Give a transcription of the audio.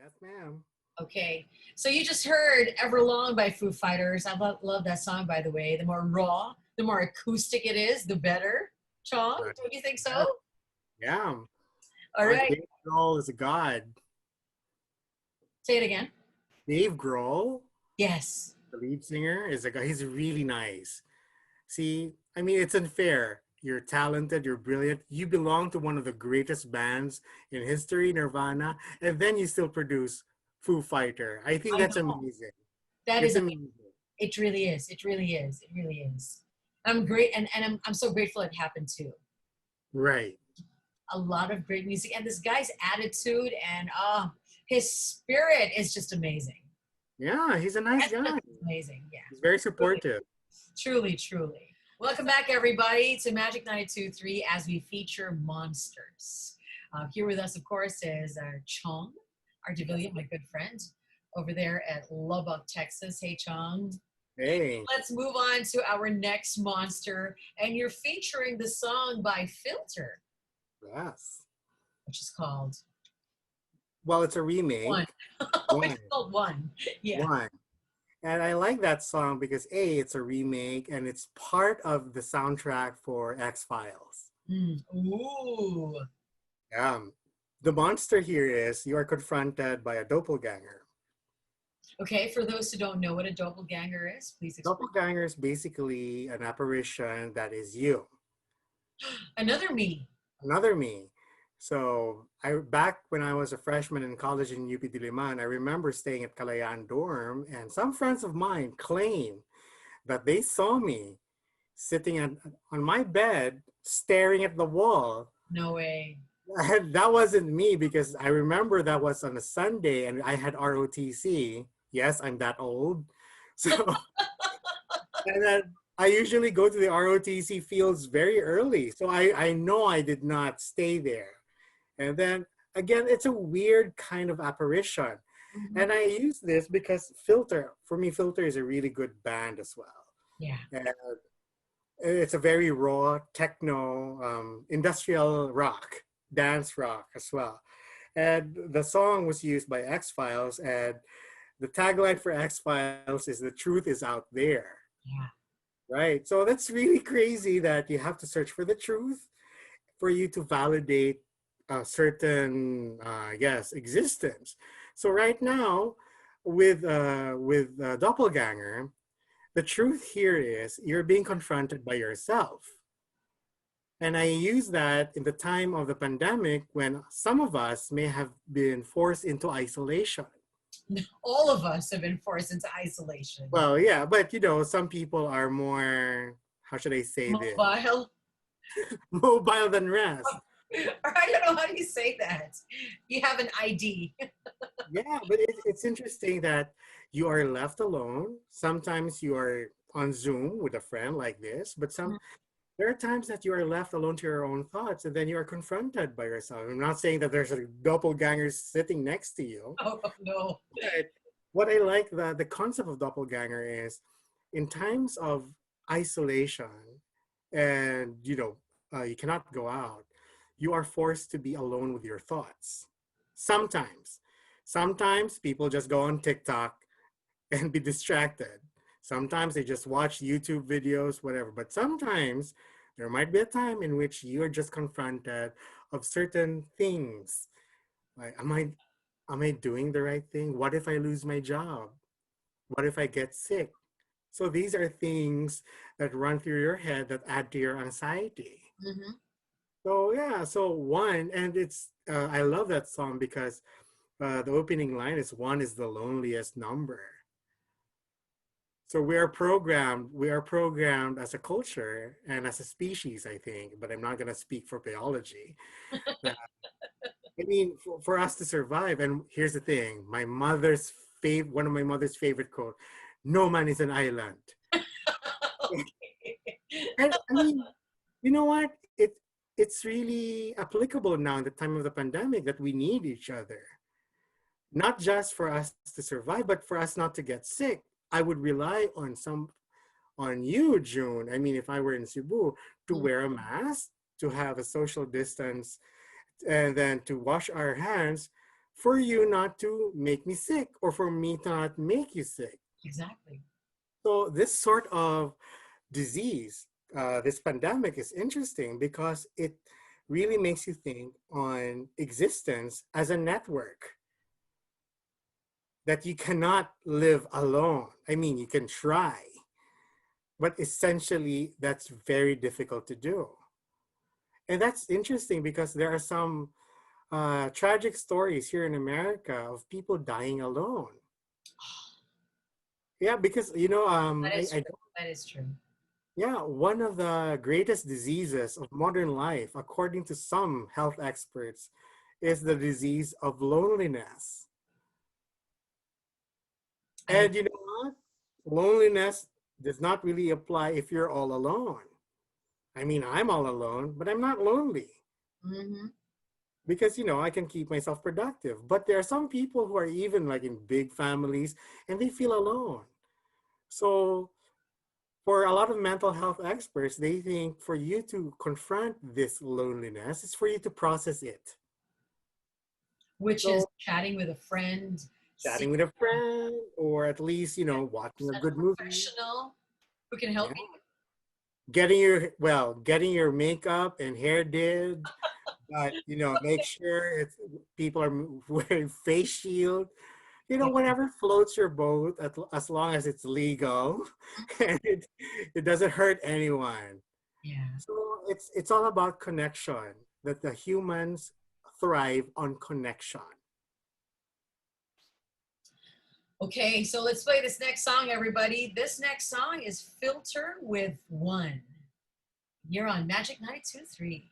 Yes, ma'am. Okay, so you just heard Everlong by Foo Fighters. I love that song, by the way. The more raw, the more acoustic it is, the better. Chong, Right. don't you think so? Yes. Yeah. All right, Dave Grohl is a god. say it again. Dave Grohl, Yes. the lead singer, is a guy. He's really nice. See, I mean, it's unfair. You're talented, you're brilliant, you belong to one of the greatest bands in history, Nirvana, and then you still produce Foo Fighter. I think I that's know. amazing. That It's is amazing. amazing. It really is. It really is. It really is. I'm great, and I'm so grateful it happened too. Right. A lot of great music, and this guy's attitude and his spirit is just amazing. Yeah, he's a nice guy. Amazing, yeah. He's very Truly, supportive. truly, truly. Welcome back, everybody, to Magic 92.3 as we feature monsters. Here with us, of course, is Chong, our Deville, my good friend, over there at Lubbock, Texas. Hey, Chong. Hey, Let's move on to our next monster, and you're featuring the song by Filter, yes. which is called Well, it's a One. remake. Oh, it's One. called One. Yeah. One. And I like that song because A, it's a remake and it's part of the soundtrack for X Files. Ooh. The monster here is you are confronted by a doppelganger. Okay, for those who don't know what a doppelganger is, please explain. Doppelganger is basically an apparition that is you, Another me. another me. So I back when I was a freshman in college in UP Diliman, I remember staying at Kalayaan dorm, and some friends of mine claim that they saw me sitting on my bed staring at the wall. No way. That wasn't me because I remember that was on a Sunday and I had ROTC. Yes, I'm that old. So, and then I usually go to the ROTC fields very early. So I know I did not stay there. And then again, it's a weird kind of apparition. Mhm. And I use this because Filter, for me, Filter is a really good band as well. Yeah. And it's a very raw techno, industrial rock, dance rock as well. And the song was used by X Files, and the tagline for X Files is "The truth is out there." Yeah. Right. So that's really crazy that you have to search for the truth for you to validate a certain, yes, existence. So right now, with doppelganger, the truth here is you're being confronted by yourself. And I use that in the time of the pandemic when some of us may have been forced into isolation. All of us have been forced into isolation. Well, yeah, but some people are more, how should I say this, Mobile. mobile than rest. Or I don't know how do you say that. You have an ID. Yeah, but it's interesting that you are left alone. Sometimes you are on Zoom with a friend like this, but there are times that you are left alone to your own thoughts and then you are confronted by yourself. I'm not saying that there's a doppelganger sitting next to you, Oh no. but what I like the concept of doppelganger is in times of isolation and you cannot go out, you are forced to be alone with your thoughts. Sometimes. Sometimes people just go on TikTok and be distracted. Sometimes they just watch YouTube videos, whatever. But sometimes there might be a time in which you are just confronted of certain things. Like, am I doing the right thing? What if I lose my job? What if I get sick? So these are things that run through your head that add to your anxiety. Mm-hmm. So yeah, so one, and it's I love that song because the opening line is one is the loneliest number. So we are programmed as a culture and as a species, I think, but I'm not going to speak for biology. That, I mean, for us to survive, and here's the thing, one of my mother's favorite quote, no man is an island. And I mean, you know what? It's really applicable now in the time of the pandemic that we need each other. Not just for us to survive, but for us not to get sick. I would rely on you, June. I mean, if I were in Cebu, to wear a mask, to have a social distance, and then to wash our hands for you not to make me sick or for me to not make you sick. Exactly. So this sort of disease, this pandemic is interesting because it really makes you think on existence as a network, that you cannot live alone. I mean, you can try, but essentially that's very difficult to do. And that's interesting because there are some tragic stories here in America of people dying alone. Yeah, because That is true. That is true. yeah, one of the greatest diseases of modern life, according to some health experts, is the disease of loneliness. I And you know what? Loneliness does not really apply if you're all alone. I mean, I'm all alone, but I'm not lonely hmm because I can keep myself productive. But there are some people who are even like in big families and they feel alone. So for a lot of mental health experts, they think for you to confront this loneliness, it's for you to process it. which is So chatting with a friend, seeing chatting with a friend, or at least, watching a a good movie. professional who can help Yeah. me. Getting your makeup and hair did, but make sure it's people are wearing face shield. Yeah. Whatever floats your boat as long as it's legal and it doesn't hurt anyone. Yeah. So it's all about connection, that the humans thrive on connection. Okay, so let's play this next song, everybody. This next song is Filter with One. You're on Magic 92.3.